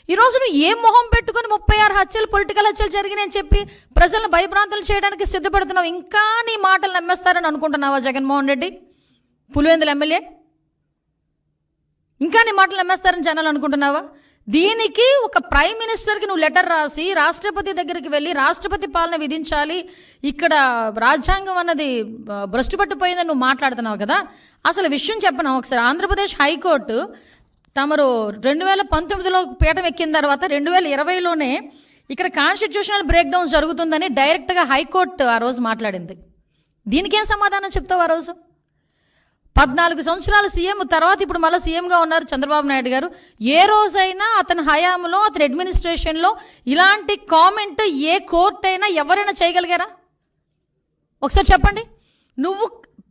ఈరోజు నువ్వు ఏ మొహం పెట్టుకొని 36 హత్యలు, పొలిటికల్ హత్యలు జరిగినాయని చెప్పి ప్రజలను భయభ్రాంతులు చేయడానికి సిద్ధపడుతున్నావు? ఇంకా నీ మాటలు నమ్మేస్తారని అనుకుంటున్నావా జగన్మోహన్ రెడ్డి, పులివెందుల ఎమ్మెల్యే? ఇంకా నీ మాటలు నమ్మేస్తారని జనాలు అనుకుంటున్నావా? దీనికి ఒక ప్రైమ్ మినిస్టర్కి నువ్వు లెటర్ రాసి రాష్ట్రపతి దగ్గరికి వెళ్ళి రాష్ట్రపతి పాలన విధించాలి, ఇక్కడ రాజ్యాంగం అన్నది భ్రష్టు పట్టిపోయిందని నువ్వు మాట్లాడుతున్నావు కదా. అసలు విషయం చెప్పను ఒకసారి. ఆంధ్రప్రదేశ్ హైకోర్టు తమరు 2019లో పీఠం ఎక్కిన తర్వాత 2020లోనే ఇక్కడ కాన్స్టిట్యూషనల్ బ్రేక్ డౌన్ జరుగుతుందని డైరెక్ట్గా హైకోర్టు ఆ రోజు మాట్లాడింది. దీనికేం సమాధానం చెప్తావు? ఆ రోజు 14 సంవత్సరాల సీఎం తర్వాత ఇప్పుడు మళ్ళీ సీఎంగా ఉన్నారు చంద్రబాబు నాయుడు గారు. ఏ రోజైనా అతని హయాంలో, అతని అడ్మినిస్ట్రేషన్లో ఇలాంటి కామెంట్ ఏ కోర్టు అయినా ఎవరైనా చేయగలిగారా? ఒకసారి చెప్పండి. నువ్వు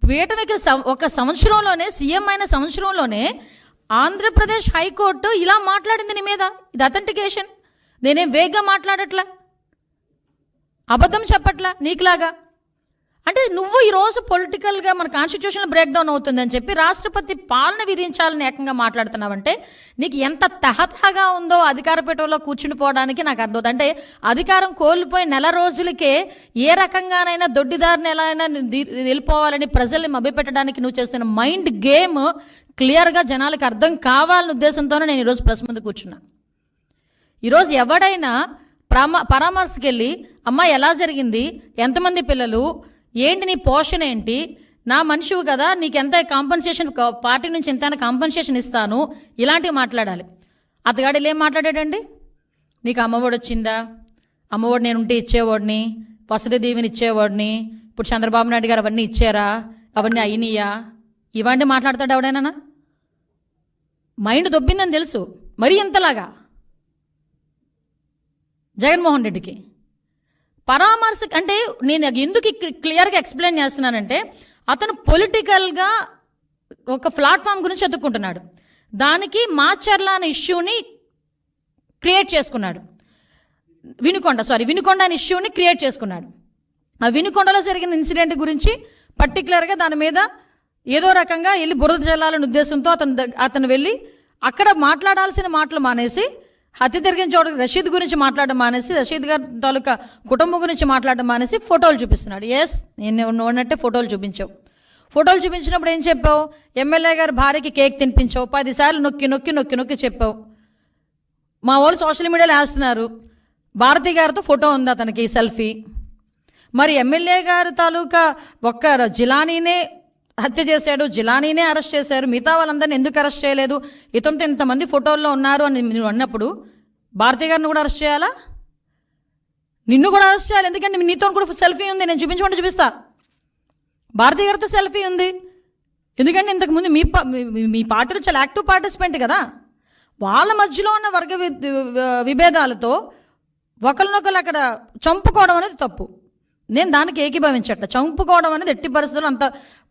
పీఠం ఎక్కిన ఒక సంవత్సరంలోనే, సీఎం అయిన సంవత్సరంలోనే ఆంధ్రప్రదేశ్ హైకోర్టు ఇలా మాట్లాడింది నీ మీద. ఇది అథెంటికేషన్. నేనేం వేగ్గా మాట్లాడట్లా, అబద్ధం చెప్పట్లా నీకులాగా. అంటే నువ్వు ఈరోజు పొలిటికల్గా మన కాన్స్టిట్యూషన్ బ్రేక్ డౌన్ అవుతుందని చెప్పి రాష్ట్రపతి పాలన విధించాలని ఏకంగా మాట్లాడుతున్నావంటే నీకు ఎంత తహతహగా ఉందో అధికార పీఠంలో కూర్చుని పోవడానికి నాకు అర్థం. అంటే అధికారం కోల్పోయి నెల రోజులకే ఏ రకంగానైనా దొడ్డిదారిని ఎలా అయినా వెళ్ళిపోవాలని ప్రజల్ని మభ్యపెట్టడానికి నువ్వు చేస్తున్న మైండ్ గేమ్ క్లియర్గా జనాలకు అర్థం కావాలనే ఉద్దేశంతోనే నేను ఈరోజు ప్రెస్ ముందు కూర్చున్నా. ఈరోజు ఎవడైనా పరామర్శకి వెళ్ళి అమ్మ ఎలా జరిగింది, ఎంతమంది పిల్లలు, ఏంటి నీ పోషణ ఏంటి, నా మనిషివి కదా, నీకు ఎంత కాంపన్సేషన్, పార్టీ నుంచి ఎంత కాంపన్సేషన్ ఇస్తాను, ఇలాంటివి మాట్లాడాలి. అతగాడు ఏం మాట్లాడాడండి? నీకు అమ్మఒడి వచ్చిందా? అమ్మఒడి నేను ఉంటే ఇచ్చేవాడిని, వసతి దీవెని ఇచ్చేవాడిని, ఇప్పుడు చంద్రబాబు నాయుడు గారు అవన్నీ ఇచ్చారా, అవన్నీ అయినాయా, ఇవన్నీ మాట్లాడతాడు ఎవడైనా? మైండ్ దొబ్బిందని తెలుసు, మరీ ఇంతలాగా జగన్మోహన్ రెడ్డికి పరామర్శ. అంటే నేను ఎందుకు క్లియర్గా ఎక్స్ప్లెయిన్ చేస్తున్నానంటే అతను పొలిటికల్గా ఒక ప్లాట్ఫామ్ గురించి ఎత్తుక్కుంటున్నాడు. దానికి మాచర్ల అనే ఇష్యూని క్రియేట్ చేసుకున్నాడు. వినుకొండ అనే ఇష్యూని క్రియేట్ చేసుకున్నాడు. ఆ వినుకొండలో జరిగిన ఇన్సిడెంట్ గురించి పర్టికులర్గా దాని మీద ఏదో రకంగా వెళ్ళి బురద జల్లాలనే ఉద్దేశంతో అతను వెళ్ళి అక్కడ మాట్లాడాల్సిన మాటలు మానేసి, హత్య జరిగిన చోట రషీద్ గురించి మాట్లాడడం మానేసి, రషీద్ గారి తాలూకా కుటుంబం గురించి మాట్లాడడం మానేసి ఫోటోలు చూపిస్తున్నాడు. ఎస్, నేను ఉన్నట్టే ఫోటోలు చూపించావు. ఫోటోలు చూపించినప్పుడు ఏం చెప్పావు? ఎమ్మెల్యే గారి భార్యకి కేక్ తినిపించావు. 10 సార్లు నొక్కి నొక్కి నొక్కి నొక్కి చెప్పావు. మా వాళ్ళు సోషల్ మీడియాలో వేస్తున్నారు, భారతి గారితో ఫోటో ఉంది అతనికి సెల్ఫీ. మరి ఎమ్మెల్యే గారి తాలూకా ఒక్క జిలానీనే హత్య చేశాడు, జిలానీనే అరెస్ట్ చేశారు, మిగతా వాళ్ళందరినీ ఎందుకు అరెస్ట్ చేయలేదు, ఇతనితో ఇంతమంది ఫోటోల్లో ఉన్నారు అని నువ్వు అన్నప్పుడు భారతి గారిని కూడా అరెస్ట్ చేయాలా? నిన్ను కూడా అరెస్ట్ చేయాలి. ఎందుకంటే నీతో కూడా సెల్ఫీ ఉంది, నేను చూపించమంటే చూపిస్తా. భారతి గారితో సెల్ఫీ ఉంది. ఎందుకంటే ఇంతకుముందు మీ పార్టీలో చాలా యాక్టివ్ పార్టిసిపెంట్ కదా. వాళ్ళ మధ్యలో ఉన్న వర్గ విభేదాలతో ఒకరినొకరు అక్కడ చంపుకోవడం అనేది తప్పు. నేను దానికి ఏకీభవించట్ల. చంపుకోవడం అనేది ఎట్టి పరిస్థితుల్లో అంత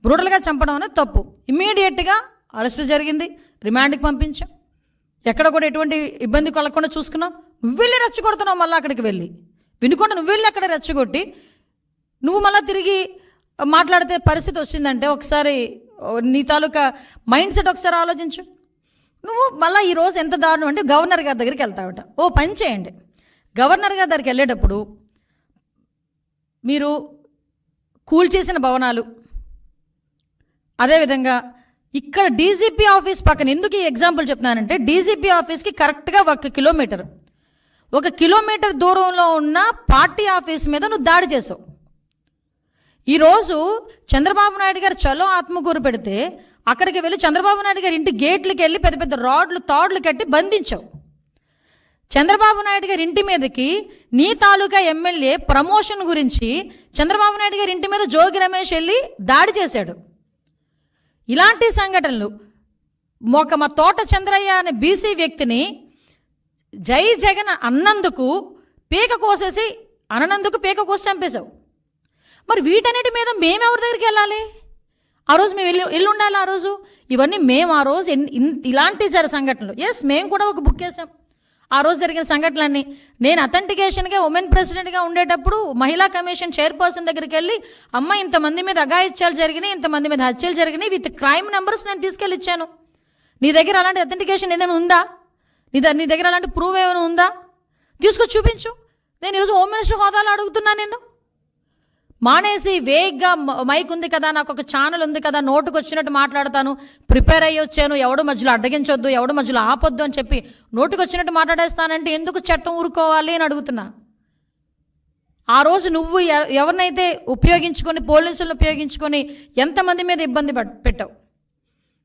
బ్రూటల్గా చంపడం అనేది తప్పు. ఇమ్మీడియట్గా అరెస్ట్ జరిగింది, రిమాండ్కి పంపించాం. ఎక్కడ కూడా ఎటువంటి ఇబ్బంది కలగకుండా చూసుకున్నాం. నువ్వు వెళ్ళి రెచ్చగొడుతున్నావు. మళ్ళీ అక్కడికి వెళ్ళి వినుకొండ నువ్వు వెళ్ళి అక్కడ రెచ్చగొట్టి నువ్వు మళ్ళీ తిరిగి మాట్లాడితే పరిస్థితి వచ్చిందంటే ఒకసారి నీ తాలూకా మైండ్ సెట్ ఒకసారి ఆలోచించు. నువ్వు మళ్ళీ ఈరోజు ఎంత దారుణం అంటే గవర్నర్ గారి దగ్గరికి వెళ్తావట. ఓ పని చేయండి, గవర్నర్ గారి దగ్గరికి వెళ్ళేటప్పుడు మీరు కూల్చేసిన భవనాలు, అదేవిధంగా ఇక్కడ డీజీపీ ఆఫీస్ పక్కన, ఎందుకు ఈ ఎగ్జాంపుల్ చెప్తున్నానంటే డీజీపీ ఆఫీస్కి కరెక్ట్గా 1 కిలోమీటర్ దూరంలో ఉన్న పార్టీ ఆఫీస్ మీద నువ్వు దాడి చేసావు. ఈరోజు చంద్రబాబు నాయుడు గారు చలో ఆత్మకూరు పెడితే అక్కడికి వెళ్ళి చంద్రబాబు నాయుడు గారి ఇంటి గేట్లకి వెళ్ళి పెద్ద పెద్ద రాడ్లు తాడులు కట్టి బంధించావు. చంద్రబాబు నాయుడు గారి ఇంటి మీదకి నీ తాలూకా ఎమ్మెల్యే ప్రమోషన్ గురించి చంద్రబాబు నాయుడు గారి ఇంటి మీద జోగి రమేష్ వెళ్ళి దాడి చేశాడు. ఇలాంటి సంఘటనలు మా తోట చంద్రయ్య అనే బీసీ వ్యక్తిని జై జగన్ అన్నందుకు పీక కోసి చంపేశావు. మరి వీటన్నిటి మీద మేమెవరి దగ్గరికి వెళ్ళాలి? ఆ రోజు మేము వెళ్ళి ఉండాలి. ఆ రోజు ఇవన్నీ మేము ఆ రోజు ఇలాంటి సంఘటనలు మేము కూడా ఒక బుక్ వేసాం. ఆ రోజు జరిగిన సంఘటనలన్నీ నేను అథెంటికేషన్గా ఉమెన్ ప్రెసిడెంట్గా ఉండేటప్పుడు మహిళా కమిషన్ చైర్పర్సన్ దగ్గరికి వెళ్ళి అమ్మ ఇంతమంది మీద అఘాయిత్యాలు జరిగినాయి, ఇంతమంది మీద హత్యలు జరిగినాయి, విత్ క్రైమ్ నెంబర్స్ నేను తీసుకెళ్ళి ఇచ్చాను. నీ దగ్గర అలాంటి అథెంటికేషన్ ఏదైనా ఉందా? నీ దగ్గర అలాంటి ప్రూవ్ ఏమైనా ఉందా? తీసుకొచ్చి చూపించు. నేను ఈరోజు హోమ్ మినిస్టర్ హోదాలో అడుగుతున్నా. నేను మానేసి వేగ్గా మైక్ ఉంది కదా, నాకు ఒక ఛానల్ ఉంది కదా, నోటుకు వచ్చినట్టు మాట్లాడతాను, ప్రిపేర్ అయ్యి వచ్చాను, ఎవడు మధ్యలో అడ్డగించొద్దు, ఎవడు మధ్యలో ఆపొద్దు అని చెప్పి నోటుకు వచ్చినట్టు మాట్లాడేస్తానంటే ఎందుకు చట్టం ఊరుకోవాలి అని అడుగుతున్నా. ఆ రోజు నువ్వు ఎవరినైతే ఉపయోగించుకొని, పోలీసులను ఉపయోగించుకొని ఎంతమంది మీద ఇబ్బంది పెట్టావు.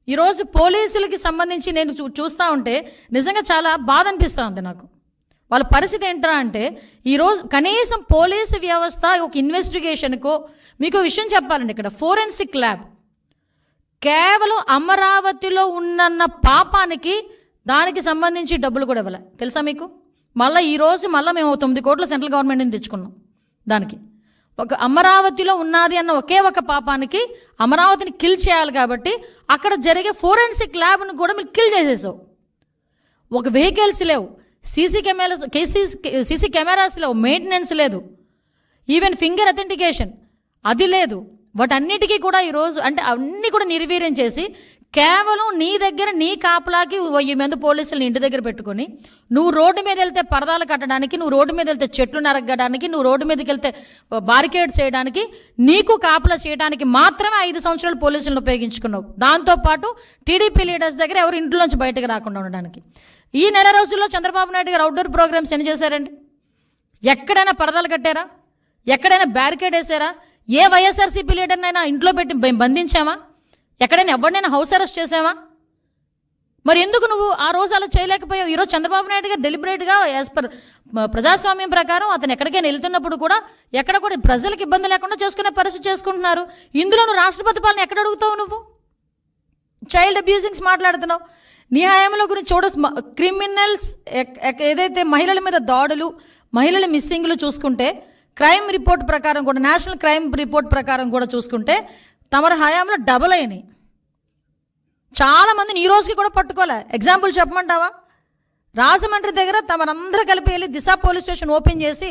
ఈరోజు పోలీసులకి సంబంధించి నేను చూస్తూ ఉంటే నిజంగా చాలా బాధ అనిపిస్తూ ఉంది నాకు. వాళ్ళ పరిస్థితి ఏంటా అంటే ఈరోజు కనీసం పోలీసు వ్యవస్థ ఒక ఇన్వెస్టిగేషన్కో, మీకు విషయం చెప్పాలండి, ఇక్కడ ఫోరెన్సిక్ ల్యాబ్ కేవలం అమరావతిలో ఉన్న పాపానికి దానికి సంబంధించి డబ్బులు కూడా ఇవ్వలే, తెలుసా మీకు? మళ్ళీ ఈరోజు మేము 9 కోట్ల సెంట్రల్ గవర్నమెంట్ని తెచ్చుకున్నాం. దానికి ఒక అమరావతిలో ఉన్నది అన్న ఒకే ఒక పాపానికి అమరావతిని కిల్ చేయాలి కాబట్టి అక్కడ జరిగే ఫోరెన్సిక్ ల్యాబ్ను కూడా మీరు కిల్ చేసేసావు. ఒక వెహికల్స్ లేవు, సీసీ కెమెరాస్ లేవు, మెయింటెనెన్స్ లేదు, ఈవెన్ ఫింగర్ అథెంటికేషన్ అది లేదు. వాటన్నిటికీ కూడా ఈరోజు అంటే అన్నీ కూడా నిర్వీర్యం చేసి కేవలం నీ దగ్గర నీ కాపలాకి 1000 మంది పోలీసులను ఇంటి దగ్గర పెట్టుకొని నువ్వు రోడ్డు మీద వెళ్తే పరదాలు కట్టడానికి, నువ్వు రోడ్డు మీద వెళ్తే చెట్లు నరగడానికి, నువ్వు రోడ్డు మీదకి వెళ్తే బారికేడ్ చేయడానికి, నీకు కాపలా చేయడానికి మాత్రమే 5 సంవత్సరాలు పోలీసులను ఉపయోగించుకున్నావు. దాంతోపాటు టీడీపీ లీడర్స్ దగ్గర ఎవరు ఇంట్లోంచి బయటకు రాకుండా ఉండడానికి. ఈ నెల రోజుల్లో చంద్రబాబు నాయుడు గారు అవుట్డోర్ ప్రోగ్రామ్స్ ఎన్ని చేశారండి? ఎక్కడైనా పరదాలు కట్టారా? ఎక్కడైనా బ్యారికేడ్ వేసారా? ఏ వైఎస్ఆర్సీపీ లీడర్నైనా ఇంట్లో పెట్టి బంధించామా? ఎక్కడైనా ఎవరినైనా హౌస్ అరెస్ట్ చేసావా? మరి ఎందుకు నువ్వు ఆ రోజు అలా చేయలేకపోయావు? ఈరోజు చంద్రబాబు నాయుడు గారు డెలిబరేట్గా యాజ్ పర్ ప్రజాస్వామ్యం ప్రకారం అతను ఎక్కడికైనా వెళ్తున్నప్పుడు కూడా ఎక్కడ కూడా ప్రజలకు ఇబ్బంది లేకుండా చేసుకునే పరిస్థితి చేసుకుంటున్నారు. ఇందులో నువ్వు రాష్ట్రపతి పాలన ఎక్కడ అడుగుతావు? నువ్వు చైల్డ్ అబ్యూజింగ్స్ మాట్లాడుతున్నావు. నీ హయాంలో గురించి క్రిమినల్స్ ఏదైతే మహిళల మీద దాడులు, మహిళల మిస్సింగ్లు చూసుకుంటే క్రైమ్ రిపోర్ట్ ప్రకారం కూడా, నేషనల్ క్రైమ్ రిపోర్ట్ ప్రకారం కూడా చూసుకుంటే తమరి హయాంలో డబుల్ అయినాయి. చాలామందిని ఈ రోజుకి కూడా పట్టుకోలే. ఎగ్జాంపుల్ చెప్పమంటావా? రాజమండ్రి దగ్గర తమరందరూ కలిపి వెళ్ళి దిశ పోలీస్ స్టేషన్ ఓపెన్ చేసి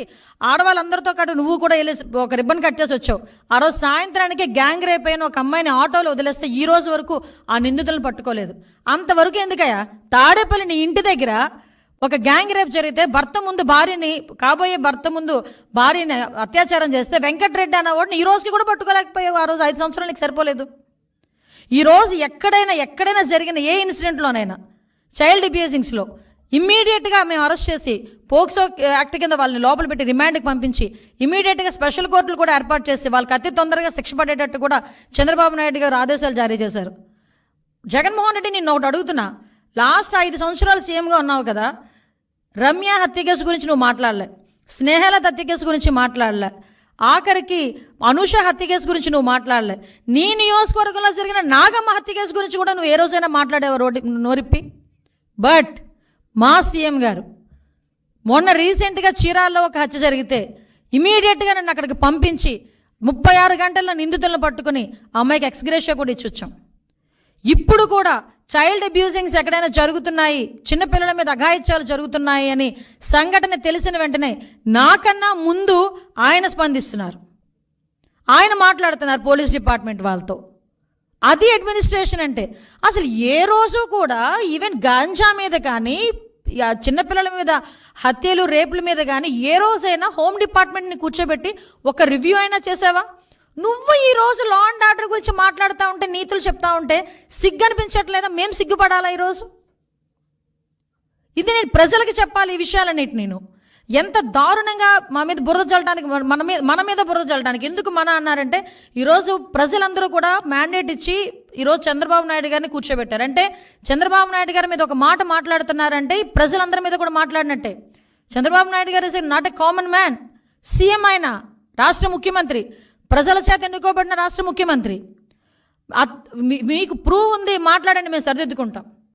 ఆడవాళ్ళందరితో పాటు నువ్వు కూడా వెళ్ళి ఒక రిబ్బన్ కట్ చేసి వచ్చావు. ఆ రోజు సాయంత్రానికి గ్యాంగ్ రేప్ అయిన ఒక అమ్మాయిని ఆటోలో వదిలేస్తే ఈ రోజు వరకు ఆ నిందితులను పట్టుకోలేదు. అంతవరకు ఎందుకయ్యా? తాడేపల్లి నీ ఇంటి దగ్గర ఒక గ్యాంగ్ రేప్ జరిగితే కాబోయే భర్త ముందు భార్యని అత్యాచారం చేస్తే వెంకటరెడ్డి అన్నవాడిని ఈ రోజుకి కూడా పట్టుకోలేకపోయావు. ఆ రోజు 5 సంవత్సరాలు నీకు సరిపోలేదు. ఈరోజు ఎక్కడైనా జరిగిన ఏ ఇన్సిడెంట్లోనైనా చైల్డ్ అబ్యూజింగ్స్లో ఇమ్మీడియట్గా మేము అరెస్ట్ చేసి పోక్సో యాక్ట్ కింద వాళ్ళని లోపల పెట్టి రిమాండ్కి పంపించి ఇమీడియట్గా స్పెషల్ కోర్టులు కూడా ఏర్పాటు చేసి వాళ్ళకి అతి తొందరగా శిక్ష పడేటట్టు కూడా చంద్రబాబు నాయుడు గారు ఆదేశాలు జారీ చేశారు. జగన్మోహన్ రెడ్డి నేను ఒకటి అడుగుతున్నా, లాస్ట్ 5 సంవత్సరాలు సీఎంగా ఉన్నావు కదా, రమ్య హత్య కేసు గురించి నువ్వు మాట్లాడలే, స్నేహలత హత్య కేసు గురించి మాట్లాడలే, ఆఖరికి అనూష హత్య కేసు గురించి నువ్వు మాట్లాడలే, నీ నియోజకవర్గంలో జరిగిన నాగమ్మ హత్య కేసు గురించి కూడా నువ్వు ఏ రోజైనా మాట్లాడేవా నోరిప్పి? బట్ మా సీఎం గారు మొన్న రీసెంట్గా చీరాల్లో ఒక హత్య జరిగితే ఇమీడియట్గా నన్ను అక్కడికి పంపించి 36 గంటల్లో నిందితులను పట్టుకుని అమ్మాయికి ఎక్స్గ్రేషియా కూడా ఇచ్చొచ్చాం. ఇప్పుడు కూడా చైల్డ్ అబ్యూజింగ్స్ ఎక్కడైనా జరుగుతున్నాయి, చిన్నపిల్లల మీద అఘాయిత్యాలు జరుగుతున్నాయి అని సంఘటన తెలిసిన వెంటనే నాకన్నా ముందు ఆయన స్పందిస్తున్నారు, ఆయన మాట్లాడుతున్నారు పోలీస్ డిపార్ట్మెంట్ వాళ్ళతో. అది అడ్మినిస్ట్రేషన్ అంటే. అసలు ఏ రోజు కూడా ఈవెన్ గాంజా మీద కానీ, చిన్నపిల్లల మీద హత్యలు, రేపుల మీద కానీ ఏ రోజైనా హోమ్ డిపార్ట్మెంట్ని కూర్చోబెట్టి ఒక రివ్యూ అయినా చేసావా? నువ్వు ఈరోజు లా అండ్ ఆర్డర్ గురించి మాట్లాడుతూ ఉంటే, నీతులు చెప్తా ఉంటే సిగ్గు అనిపించట్లేదా? మేము సిగ్గుపడాలా ఈరోజు? ఇది నేను ప్రజలకి చెప్పాలి ఈ విషయాలన్నిటి. నేను ఎంత దారుణంగా మా మీద బురద చల్లడానికి, మన మీద బురద చల్లడానికి ఎందుకు మన అన్నారంటే, ఈరోజు ప్రజలందరూ కూడా మ్యాండేట్ ఇచ్చి ఈరోజు చంద్రబాబు నాయుడు గారిని కూర్చోబెట్టారు. అంటే చంద్రబాబు నాయుడు గారి మీద ఒక మాట మాట్లాడుతున్నారంటే ప్రజలందరి మీద కూడా మాట్లాడినట్టే. చంద్రబాబు నాయుడు గారు is not a common man. CM ఆయన, రాష్ట్ర ముఖ్యమంత్రి, ప్రజల చేత ఎన్నుకోబడిన రాష్ట్ర ముఖ్యమంత్రి. మీకు ప్రూవ్ ఉంది, మాట్లాడండి, మేము సరిదిద్దుకుంటాం.